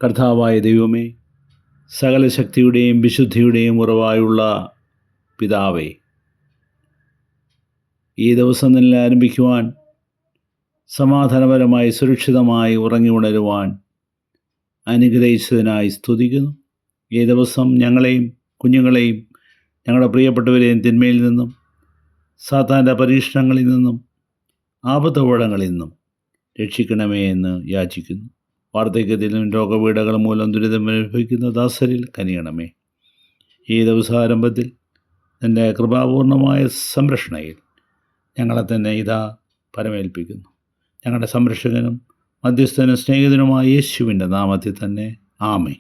കർത്താവായ ദൈവമേ, സകല ശക്തിയുടെയും വിശുദ്ധിയുടെയും ഉറവായുള്ള പിതാവേ, ഈ ദിവസം തന്നെ ആരംഭിക്കുവാൻ സമാധാനപരമായി സുരക്ഷിതമായി ഉറങ്ങി ഉണരുവാൻ അനുഗ്രഹിച്ചതിനായി സ്തുതിക്കുന്നു. ഈ ദിവസം ഞങ്ങളെയും കുഞ്ഞുങ്ങളെയും ഞങ്ങളുടെ പ്രിയപ്പെട്ടവരെയും തിന്മയിൽ നിന്നും സാത്താൻ്റെ പരീക്ഷണങ്ങളിൽ നിന്നും ആപത്തപകടങ്ങളിൽ നിന്നും രക്ഷിക്കണമേ എന്ന് യാചിക്കുന്നു. വാർദ്ധക്യത്തിലും രോഗപീഠകൾ മൂലം ദുരിതം അനുഭവിക്കുന്ന ദാസരിൽ കനിയണമേ. ഈ ദിവസാരംഭത്തിൽ നിൻ്റെ കൃപാപൂർണമായ സംരക്ഷണയിൽ ഞങ്ങളെ തന്നെ ഇതാ പരമേൽപ്പിക്കുന്നു. ഞങ്ങളുടെ സംരക്ഷകനും മധ്യസ്ഥനും സ്നേഹിതനുമായ യേശുവിൻ്റെ നാമത്തിൽ തന്നെ ആമേൻ.